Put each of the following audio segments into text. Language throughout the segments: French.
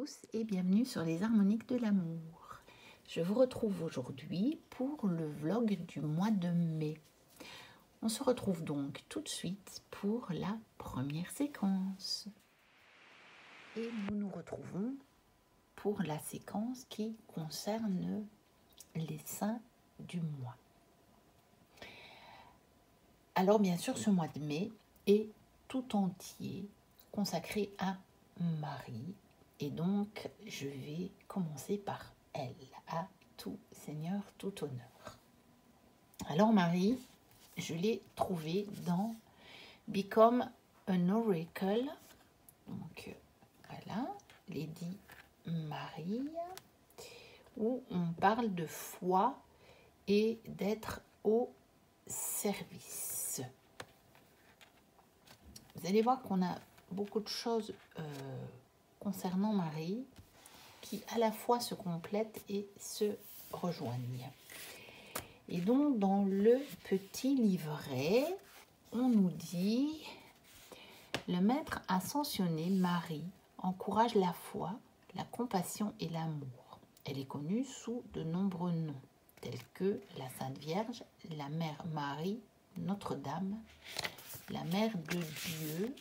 tous et bienvenue sur les harmoniques de l'amour. Je vous retrouve aujourd'hui pour le vlog du mois de mai. On se retrouve donc tout de suite pour la première séquence. Et nous nous retrouvons pour la séquence qui concerne les saints du mois. Alors bien sûr, ce mois de mai est tout entier consacré à Marie. Et donc, je vais commencer par elle, à tout Seigneur, tout honneur. Alors Marie, je l'ai trouvée dans Become an Oracle. Donc voilà, Lady Marie, où on parle de foi et d'être au service. Vous allez voir qu'on a beaucoup de choses concernant Marie qui à la fois se complètent et se rejoignent. Et donc dans le petit livret, on nous dit: le maître ascensionné Marie encourage la foi, la compassion et l'amour. Elle est connue sous de nombreux noms, tels que la Sainte Vierge, la Mère Marie, Notre-Dame, la Mère de Dieu,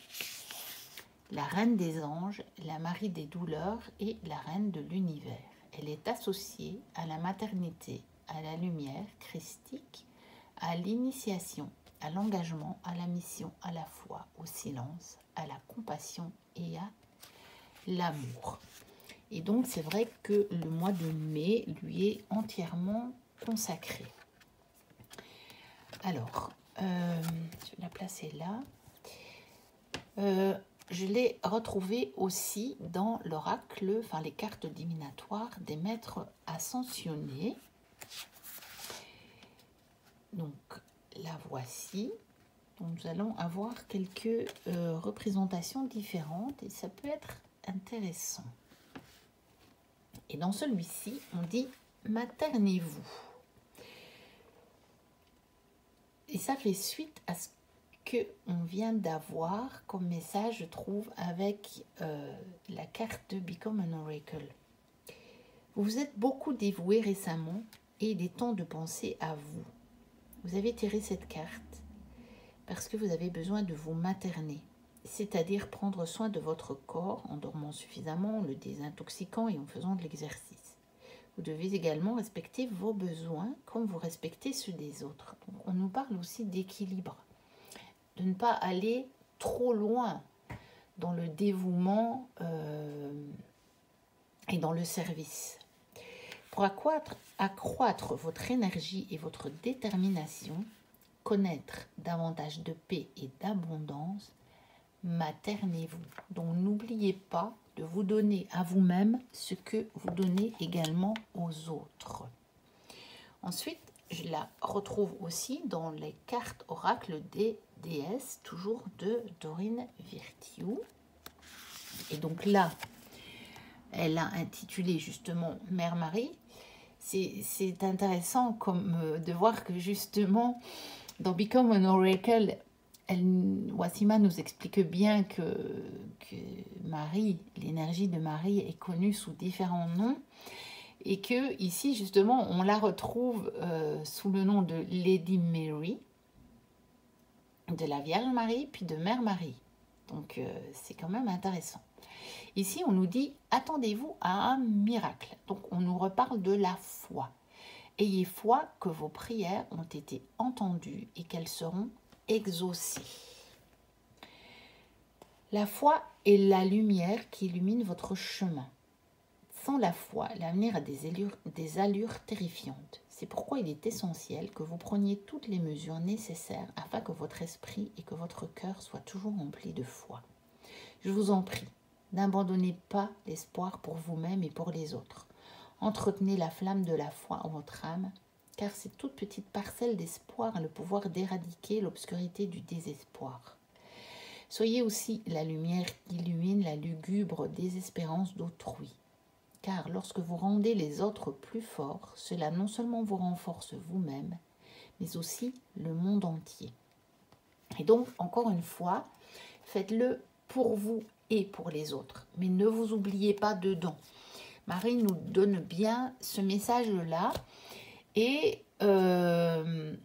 la Reine des Anges, la Marie des Douleurs et la Reine de l'Univers. Elle est associée à la maternité, à la lumière christique, à l'initiation, à l'engagement, à la mission, à la foi, au silence, à la compassion et à l'amour. Et donc c'est vrai que le mois de mai lui est entièrement consacré. Alors, je vais la placer là. Je l'ai retrouvé aussi dans l'oracle, enfin les cartes divinatoires des maîtres ascensionnés. Donc la voici. Donc, nous allons avoir quelques représentations différentes et ça peut être intéressant. Et dans celui-ci, on dit maternez-vous. Et ça fait suite à ce qu'on vient d'avoir comme message, je trouve, avec la carte de Become an Oracle. Vous vous êtes beaucoup dévoué récemment et il est temps de penser à vous. Vous avez tiré cette carte parce que vous avez besoin de vous materner, c'est-à-dire prendre soin de votre corps en dormant suffisamment, en le désintoxiquant et en faisant de l'exercice. Vous devez également respecter vos besoins comme vous respectez ceux des autres. Donc, on nous parle aussi d'équilibre, de ne pas aller trop loin dans le dévouement et dans le service. Pour accroître votre énergie et votre détermination, connaître davantage de paix et d'abondance, maternez-vous. Donc n'oubliez pas de vous donner à vous-même ce que vous donnez également aux autres. Ensuite, je la retrouve aussi dans les cartes oracles des déesses, toujours de Doreen Virtue. Et donc là, elle a intitulé justement Mère Marie. C'est intéressant de voir que justement, dans Become an Oracle, Wassima nous explique bien que Marie, l'énergie de Marie est connue sous différents noms. Et que ici, justement, on la retrouve sous le nom de Lady Mary, de la Vierge Marie, puis de Mère Marie. Donc, c'est quand même intéressant. Ici, on nous dit « Attendez-vous à un miracle ». Donc, on nous reparle de la foi. Ayez foi que vos prières ont été entendues et qu'elles seront exaucées. La foi est la lumière qui illumine votre chemin. Sans la foi, l'avenir a des allures terrifiantes. C'est pourquoi il est essentiel que vous preniez toutes les mesures nécessaires afin que votre esprit et que votre cœur soient toujours remplis de foi. Je vous en prie, n'abandonnez pas l'espoir pour vous-même et pour les autres. Entretenez la flamme de la foi en votre âme, car cette toute petite parcelle d'espoir a le pouvoir d'éradiquer l'obscurité du désespoir. Soyez aussi la lumière qui illumine la lugubre désespérance d'autrui. Car lorsque vous rendez les autres plus forts, cela non seulement vous renforce vous-même, mais aussi le monde entier. Et donc, encore une fois, faites-le pour vous et pour les autres. Mais ne vous oubliez pas dedans. Marie nous donne bien ce message-là. Et j'aime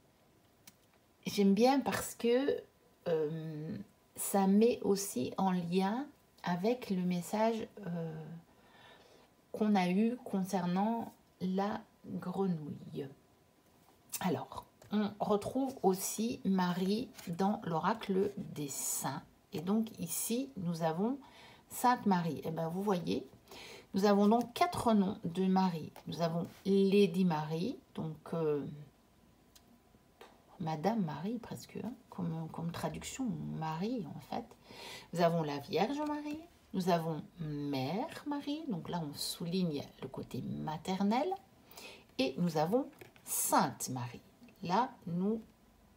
bien parce que ça met aussi en lien avec le message qu'on a eu concernant la grenouille. Alors, on retrouve aussi Marie dans l'oracle des saints. Et donc ici, nous avons Sainte Marie. Et bien, vous voyez, nous avons donc 4 noms de Marie. Nous avons Lady Marie, donc Madame Marie presque, hein, comme traduction, Marie en fait. Nous avons la Vierge Marie, nous avons Mère Marie, donc là on souligne le côté maternel. Et nous avons Sainte Marie. Là, nous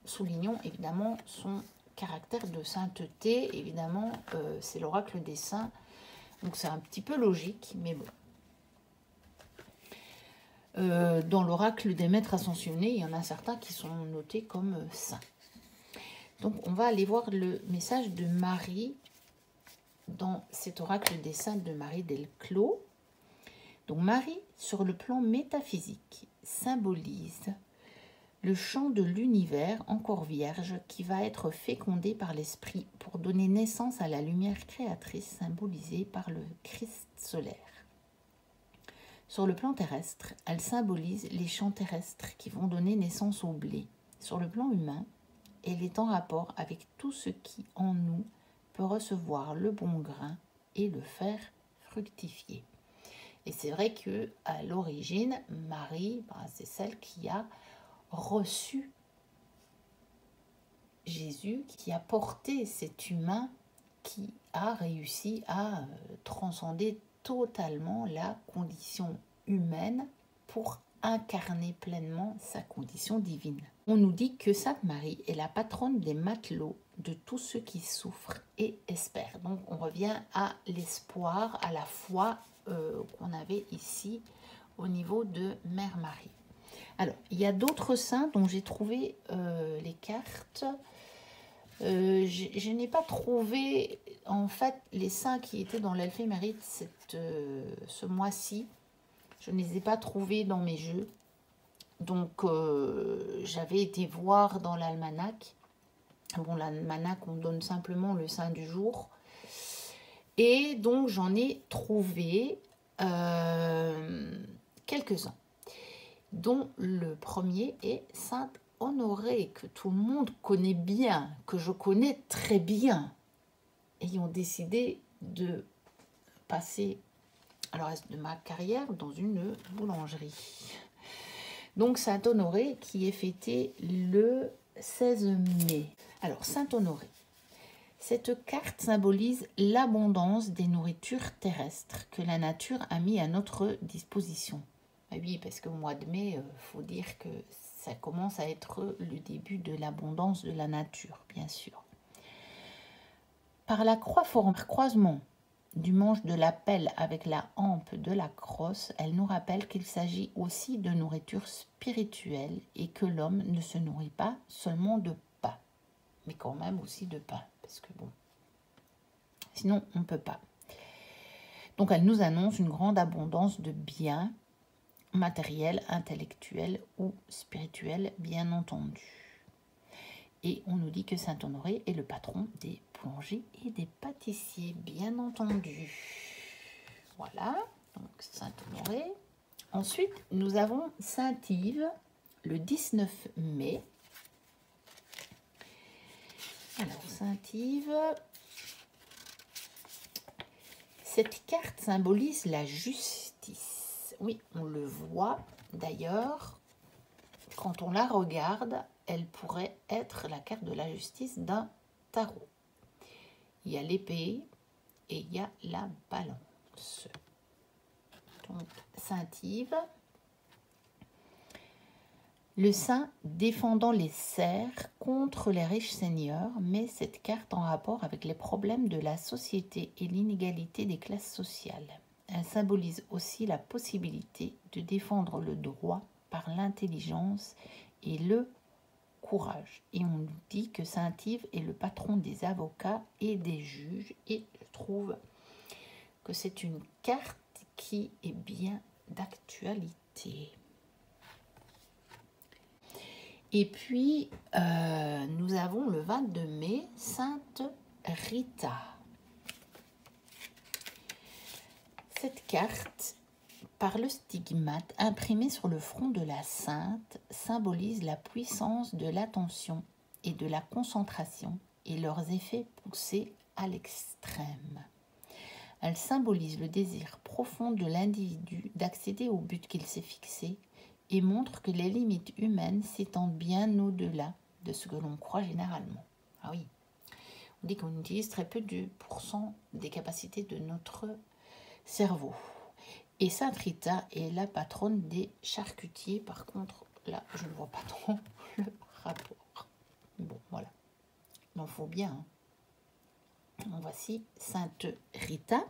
soulignons évidemment son caractère de sainteté. Évidemment, c'est l'oracle des saints. Donc c'est un petit peu logique, mais bon. Dans l'oracle des maîtres ascensionnés, il y en a certains qui sont notés comme saints. Donc on va aller voir le message de Marie dans cet oracle des saints de Marie Delclos. Donc Marie, sur le plan métaphysique, symbolise le champ de l'univers encore vierge qui va être fécondé par l'esprit pour donner naissance à la lumière créatrice symbolisée par le Christ solaire. Sur le plan terrestre, elle symbolise les champs terrestres qui vont donner naissance au blé. Sur le plan humain, elle est en rapport avec tout ce qui en nous peut recevoir le bon grain et le faire fructifier. Et c'est vrai que à l'origine, Marie, c'est celle qui a reçu Jésus, qui a porté cet humain qui a réussi à transcender totalement la condition humaine pour incarner pleinement sa condition divine. On nous dit que Sainte Marie est la patronne des matelots, de tous ceux qui souffrent et espèrent. Donc on revient à l'espoir, à la foi qu'on avait ici au niveau de Mère Marie. Alors, il y a d'autres saints dont j'ai trouvé les cartes. Je n'ai pas trouvé, en fait, les saints qui étaient dans l'éphéméride ce mois-ci. Je ne les ai pas trouvés dans mes jeux. Donc, j'avais été voir dans l'almanach. Bon, l'almanach, on donne simplement le saint du jour. Et donc, j'en ai trouvé quelques-uns, dont le premier est Sainte Honorée, que tout le monde connaît bien, que je connais très bien, ayant décidé de passer le reste de ma carrière dans une boulangerie. Donc Sainte Honorée qui est fêtée le 16 mai. Alors Sainte Honorée, cette carte symbolise l'abondance des nourritures terrestres que la nature a mis à notre disposition. Ah oui, parce qu'au mois de mai, faut dire que ça commence à être le début de l'abondance de la nature, bien sûr. Par la croisement du manche de la pelle avec la hampe de la crosse, elle nous rappelle qu'il s'agit aussi de nourriture spirituelle et que l'homme ne se nourrit pas seulement de pain, mais quand même aussi de pain, parce que bon, sinon on ne peut pas. Donc elle nous annonce une grande abondance de biens, matériel, intellectuel ou spirituel, bien entendu. Et on nous dit que Saint-Honoré est le patron des boulangers et des pâtissiers, bien entendu. Voilà, donc Saint-Honoré. Ensuite, nous avons Saint-Yves, le 19 mai. Alors, Saint-Yves, cette carte symbolise la justice. Oui, on le voit d'ailleurs, quand on la regarde, elle pourrait être la carte de la justice d'un tarot. Il y a l'épée et il y a la balance. Donc, Saint-Yves, le saint défendant les serfs contre les riches seigneurs, met cette carte en rapport avec les problèmes de la société et l'inégalité des classes sociales. Elle symbolise aussi la possibilité de défendre le droit par l'intelligence et le courage. Et on nous dit que Saint-Yves est le patron des avocats et des juges. Et je trouve que c'est une carte qui est bien d'actualité. Et puis, nous avons le 22 mai, Sainte Rita. Cette carte, par le stigmate imprimé sur le front de la sainte, symbolise la puissance de l'attention et de la concentration et leurs effets poussés à l'extrême. Elle symbolise le désir profond de l'individu d'accéder au but qu'il s'est fixé et montre que les limites humaines s'étendent bien au-delà de ce que l'on croit généralement. Ah oui, on dit qu'on utilise très peu de pourcent des capacités de notre cerveau. Et Sainte Rita est la patronne des charcutiers. Par contre, là, je ne vois pas trop le rapport. Bon, voilà. Il en faut bien. Donc, voici Sainte Rita.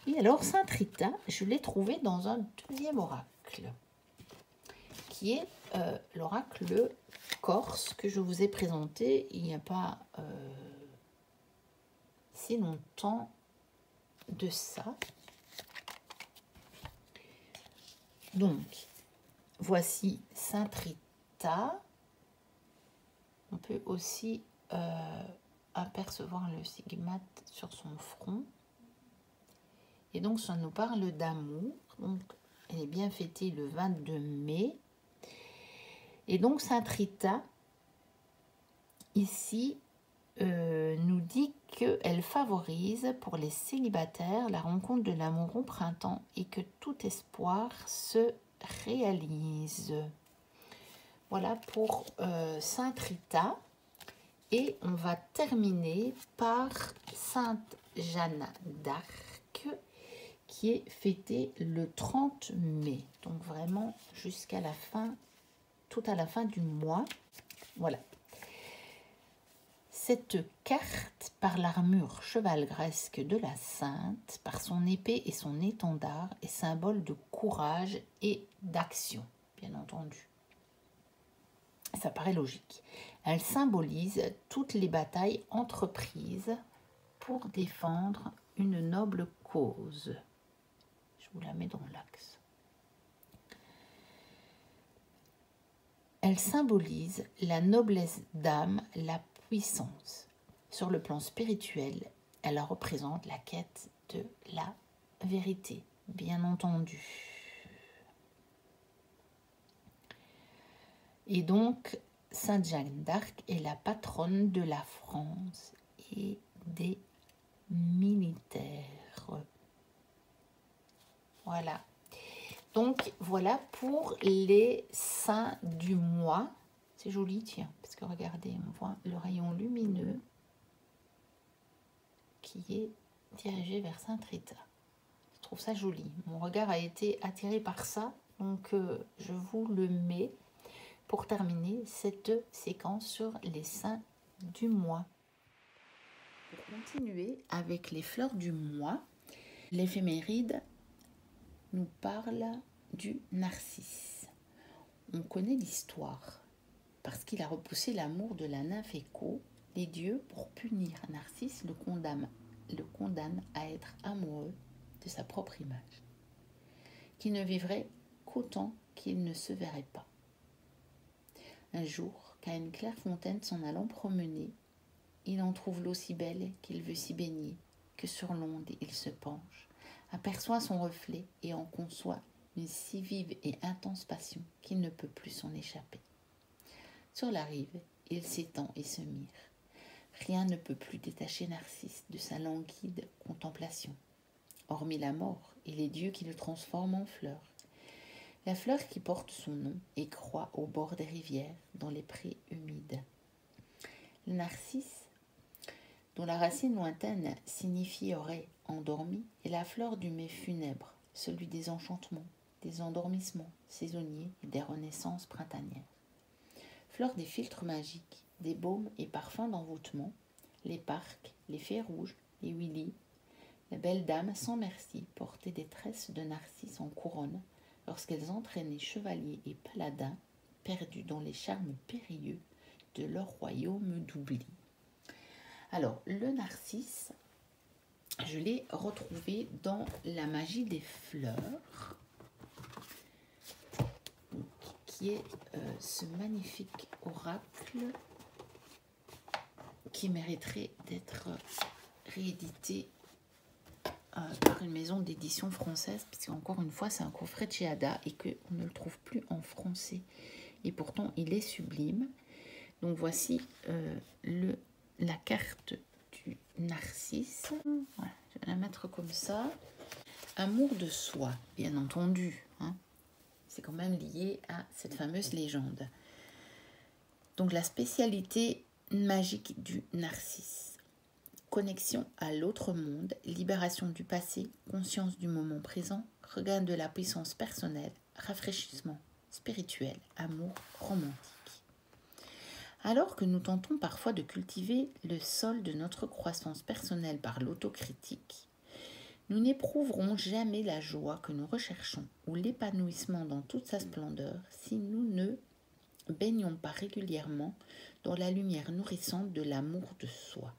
Et alors, Sainte Rita, je l'ai trouvée dans un deuxième oracle, qui est l'oracle corse que je vous ai présenté il n'y a pas si longtemps de ça. Donc, voici Sainte Rita. On peut aussi apercevoir le stigmate sur son front. Et donc, ça nous parle d'amour. Donc, elle est bien fêtée le 22 mai. Et donc, Sainte Rita, ici, nous dit qu'elle favorise pour les célibataires la rencontre de l'amour au printemps et que tout espoir se réalise. Voilà pour Sainte Rita. Et on va terminer par Sainte Jeanne d'Arc, qui est fêtée le 30 mai. Donc vraiment jusqu'à la fin, tout à la fin du mois. Voilà. Cette carte, par l'armure chevaleresque de la sainte, par son épée et son étendard, est symbole de courage et d'action, bien entendu. Ça paraît logique. Elle symbolise toutes les batailles entreprises pour défendre une noble cause. Je vous la mets dans l'axe. Elle symbolise la noblesse d'âme, la puissance. Sur le plan spirituel, elle représente la quête de la vérité, bien entendu. Et donc, Sainte Jeanne d'Arc est la patronne de la France et des militaires. Voilà. Donc, voilà pour les saints du mois. C'est joli, tiens, parce que regardez, on voit le rayon lumineux qui est dirigé vers Sainte Rita. Je trouve ça joli. Mon regard a été attiré par ça, donc je vous le mets pour terminer cette séquence sur les saints du mois. Pour continuer avec les fleurs du mois, l'éphéméride nous parle du narcisse. On connaît l'histoire. Parce qu'il a repoussé l'amour de la nymphe Écho, les dieux, pour punir Narcisse, le condamnent à être amoureux de sa propre image, qui ne vivrait qu'autant qu'il ne se verrait pas. Un jour, qu'à une claire fontaine s'en allant promener, il en trouve l'eau si belle qu'il veut s'y baigner, que sur l'onde il se penche, aperçoit son reflet et en conçoit une si vive et intense passion qu'il ne peut plus s'en échapper. Sur la rive, il s'étend et se mire. Rien ne peut plus détacher Narcisse de sa languide contemplation, hormis la mort et les dieux qui le transforment en fleur. La fleur qui porte son nom et croît au bord des rivières, dans les prés humides. Le narcisse, dont la racine lointaine signifierait endormi, est la fleur du mai funèbre, celui des enchantements, des endormissements saisonniers et des renaissances printanières. Fleur des filtres magiques, des baumes et parfums d'envoûtement, les parcs, les fées rouges, les huilis, les belles dames sans merci portaient des tresses de narcisses en couronne lorsqu'elles entraînaient chevaliers et paladins perdus dans les charmes périlleux de leur royaume d'oubli. Alors, le narcisse, je l'ai retrouvé dans la magie des fleurs, qui est ce magnifique oracle qui mériterait d'être réédité par une maison d'édition française, puisque encore une fois c'est un coffret de chez Ada et qu'on ne le trouve plus en français, et pourtant il est sublime. Donc voici la carte du narcisse. Voilà, je vais la mettre comme ça. Amour de soi, bien entendu, hein. C'est quand même lié à cette fameuse légende. Donc la spécialité magique du narcisse: connexion à l'autre monde, libération du passé, conscience du moment présent, regain de la puissance personnelle, rafraîchissement spirituel, amour romantique. Alors que nous tentons parfois de cultiver le sol de notre croissance personnelle par l'autocritique, nous n'éprouverons jamais la joie que nous recherchons ou l'épanouissement dans toute sa splendeur si nous ne baignons pas régulièrement dans la lumière nourrissante de l'amour de soi.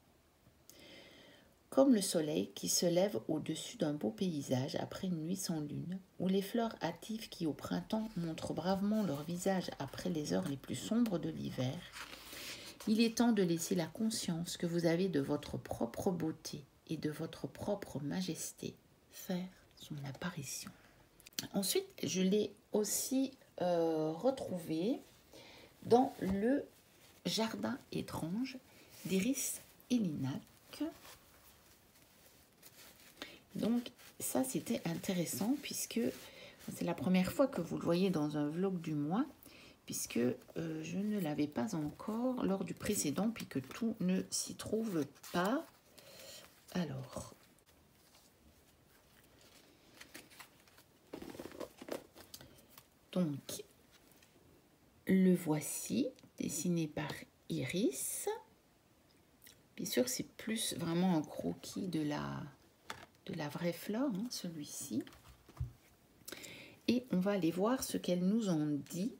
Comme le soleil qui se lève au-dessus d'un beau paysage après une nuit sans lune, ou les fleurs hâtives qui au printemps montrent bravement leur visage après les heures les plus sombres de l'hiver, il est temps de laisser la conscience que vous avez de votre propre beauté et de votre propre majesté faire son apparition. Ensuite, je l'ai aussi retrouvé dans le jardin étrange d'Iris Elinac. Donc ça c'était intéressant puisque c'est la première fois que vous le voyez dans un vlog du mois, puisque je ne l'avais pas encore lors du précédent, puis que tout ne s'y trouve pas. Alors, donc, le voici, dessiné par Iris. Bien sûr, c'est plus vraiment un croquis de la vraie fleur, hein, celui-ci. Et on va aller voir ce qu'elle nous en dit.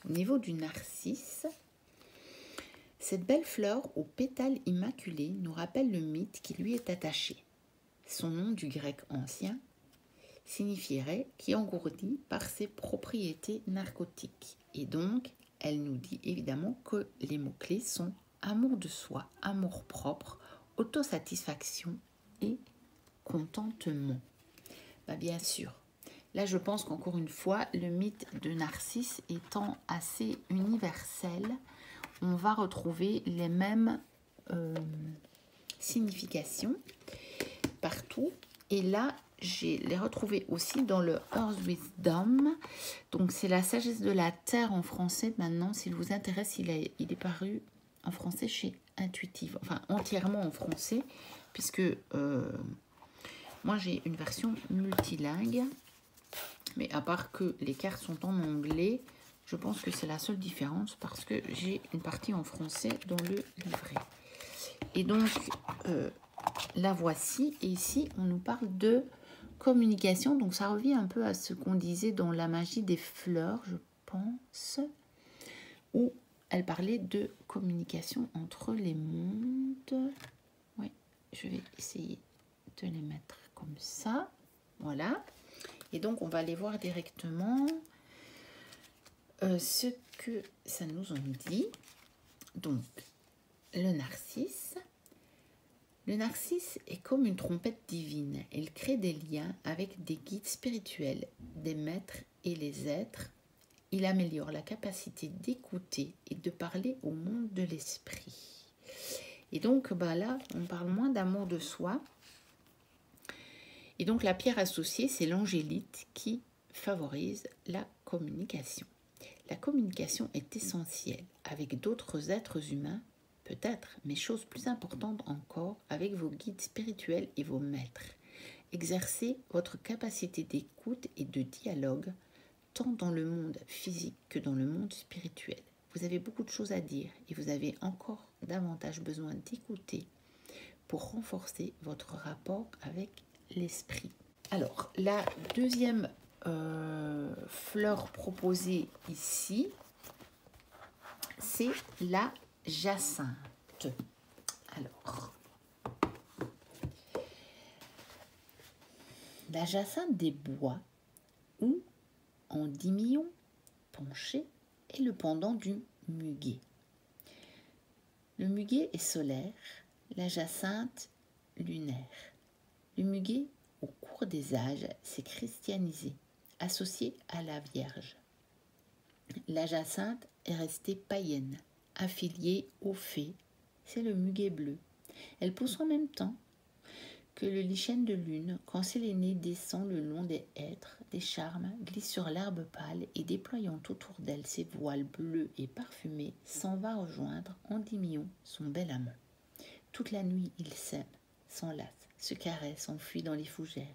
Au niveau du narcisse, cette belle fleur aux pétales immaculés nous rappelle le mythe qui lui est attaché. Son nom du grec ancien signifierait qui engourdi par ses propriétés narcotiques. Et donc, elle nous dit évidemment que les mots-clés sont amour de soi, amour propre, autosatisfaction et contentement. Bien sûr. Là, je pense qu'encore une fois, le mythe de Narcisse étant assez universel, on va retrouver les mêmes significations partout. Et là, je l'ai retrouvé aussi dans le Earth Wisdom. Donc, c'est la sagesse de la terre en français. Maintenant, s'il vous intéresse, il est paru en français chez Intuitive. Enfin, entièrement en français, puisque moi, j'ai une version multilingue. Mais à part que les cartes sont en anglais, je pense que c'est la seule différence parce que j'ai une partie en français dans le livret. Et donc, la voici. Et ici, on nous parle de communication. Donc, ça revient un peu à ce qu'on disait dans la magie des fleurs, je pense, où elle parlait de communication entre les mondes. Oui, je vais essayer de les mettre comme ça. Voilà. Et donc, on va aller voir directement ce que ça nous en dit. Donc, le narcisse. Le narcisse est comme une trompette divine. Il crée des liens avec des guides spirituels, des maîtres et les êtres. Il améliore la capacité d'écouter et de parler au monde de l'esprit. Et donc, là, on parle moins d'amour de soi. Et donc, la pierre associée, c'est l'angélite qui favorise la communication. La communication est essentielle avec d'autres êtres humains, peut-être, mais chose plus importante encore, avec vos guides spirituels et vos maîtres. Exercez votre capacité d'écoute et de dialogue, tant dans le monde physique que dans le monde spirituel. Vous avez beaucoup de choses à dire et vous avez encore davantage besoin d'écouter pour renforcer votre rapport avec l'esprit. Alors, la deuxième fleur proposée ici, c'est la jacinthe. Alors, la jacinthe des bois ou endymion penché est le pendant du muguet. Le muguet est solaire, la jacinthe lunaire. Le muguet, au cours des âges, s'est christianisé, associé à la Vierge. La jacinthe est restée païenne, affiliée aux fées. C'est le muguet bleu. Elle pousse en même temps que le lichen de lune quand Sélénée descend le long des hêtres, des charmes, glisse sur l'herbe pâle et déployant autour d'elle ses voiles bleus et parfumés, s'en va rejoindre Endymion, son bel amant. Toute la nuit, ils s'aiment, s'enlacent, se caressent, s'enfuient dans les fougères,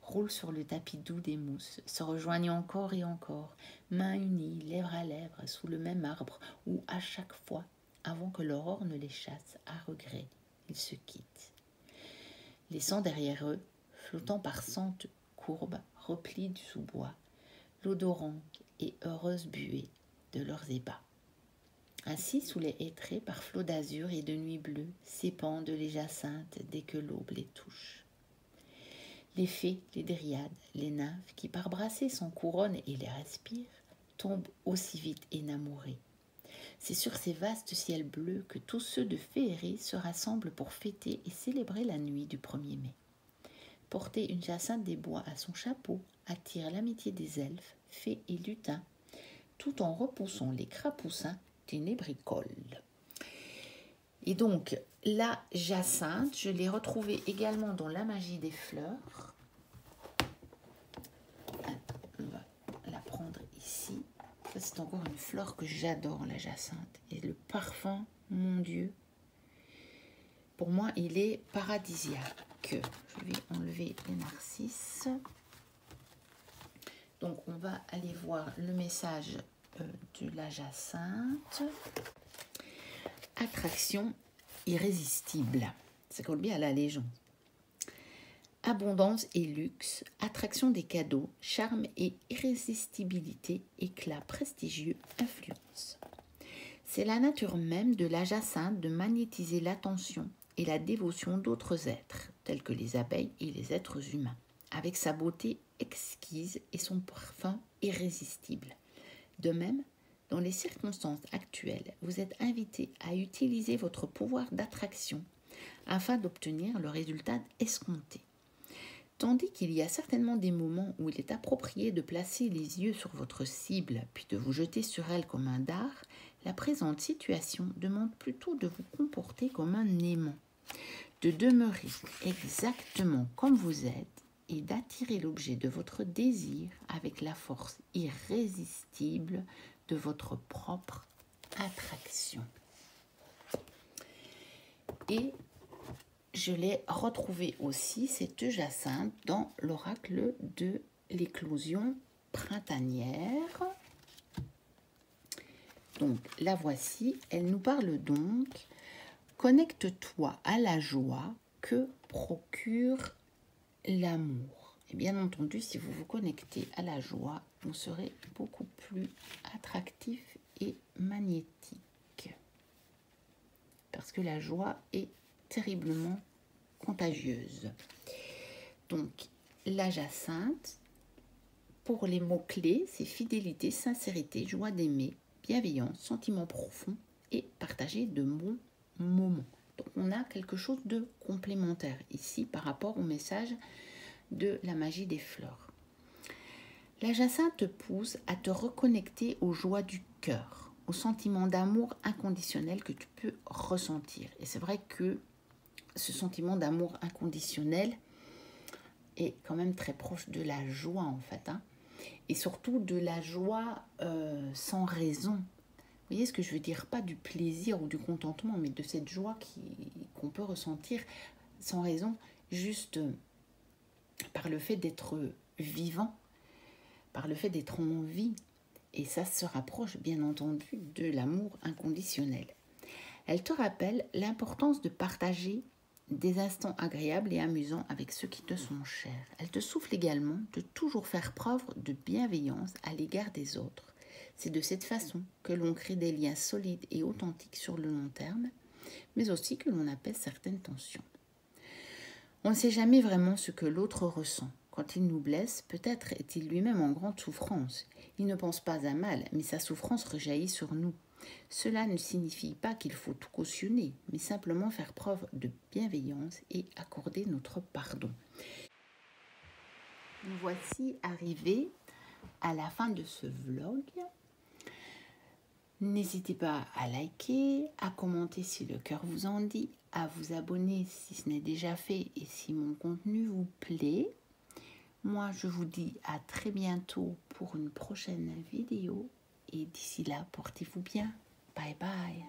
roulent sur le tapis doux des mousses, se rejoignent encore et encore, mains unies, lèvres à lèvres, sous le même arbre, où à chaque fois, avant que l'aurore ne les chasse à regret, ils se quittent. Laissant derrière eux, flottant par centes courbes, replis du sous-bois, l'odorante et heureuse buée de leurs ébats. Ainsi, sous les hêtraies, par flots d'azur et de nuit bleue, s'épandent les jacinthes dès que l'aube les touche. Les fées, les dryades, les nymphes, qui par brassées s'en couronnent et les respirent, tombent aussi vite énamourées. C'est sur ces vastes ciels bleus que tous ceux de féerie se rassemblent pour fêter et célébrer la nuit du 1er mai. Porter une jacinthe des bois à son chapeau attire l'amitié des elfes, fées et lutins, tout en repoussant les crapoussins ténébricoles. Et donc, la jacinthe, je l'ai retrouvée également dans La magie des fleurs. On va la prendre ici. Ça, c'est encore une fleur que j'adore, la jacinthe. Et le parfum, mon Dieu, pour moi, il est paradisiaque. Je vais enlever les narcisses. Donc, on va aller voir le message de la jacinthe. Attraction irrésistible. Ça colle bien à la légende. Abondance et luxe, attraction des cadeaux, charme et irrésistibilité, éclat prestigieux, influence. C'est la nature même de la jacinthe de magnétiser l'attention et la dévotion d'autres êtres, tels que les abeilles et les êtres humains, avec sa beauté exquise et son parfum irrésistible. De même, dans les circonstances actuelles, vous êtes invité à utiliser votre pouvoir d'attraction afin d'obtenir le résultat escompté. Tandis qu'il y a certainement des moments où il est approprié de placer les yeux sur votre cible puis de vous jeter sur elle comme un dard, la présente situation demande plutôt de vous comporter comme un aimant, de demeurer exactement comme vous êtes et d'attirer l'objet de votre désir avec la force irrésistible de votre propre attraction. Et je l'ai retrouvée aussi, cette jacinthe, dans l'oracle de l'éclosion printanière. Donc, la voici. Elle nous parle donc « Connecte-toi à la joie que procure l'amour ». Et bien entendu, si vous vous connectez à la joie, vous serez beaucoup plus attractif et magnétique. Parce que la joie est terriblement contagieuse. Donc, la jacinthe, pour les mots-clés, c'est fidélité, sincérité, joie d'aimer, bienveillance, sentiment profond et partager de bons moments. Donc, on a quelque chose de complémentaire ici par rapport au message de la magie des fleurs. La jacinthe te pousse à te reconnecter aux joies du cœur, au sentiment d'amour inconditionnel que tu peux ressentir. Et c'est vrai que ce sentiment d'amour inconditionnel est quand même très proche de la joie en fait, hein, et surtout de la joie sans raison. Vous voyez ce que je veux dire? Pas du plaisir ou du contentement, mais de cette joie qu'on peut ressentir sans raison, juste par le fait d'être vivant, par le fait d'être en vie. Et ça se rapproche bien entendu de l'amour inconditionnel. Elle te rappelle l'importance de partager des instants agréables et amusants avec ceux qui te sont chers. Elle te souffle également de toujours faire preuve de bienveillance à l'égard des autres. C'est de cette façon que l'on crée des liens solides et authentiques sur le long terme, mais aussi que l'on apaise certaines tensions. On ne sait jamais vraiment ce que l'autre ressent. Quand il nous blesse, peut-être est-il lui-même en grande souffrance. Il ne pense pas à mal, mais sa souffrance rejaillit sur nous. Cela ne signifie pas qu'il faut tout cautionner, mais simplement faire preuve de bienveillance et accorder notre pardon. Nous voici arrivés à la fin de ce vlog. N'hésitez pas à liker, à commenter si le cœur vous en dit, à vous abonner si ce n'est déjà fait et si mon contenu vous plaît. Moi, je vous dis à très bientôt pour une prochaine vidéo et d'ici là, portez-vous bien. Bye bye.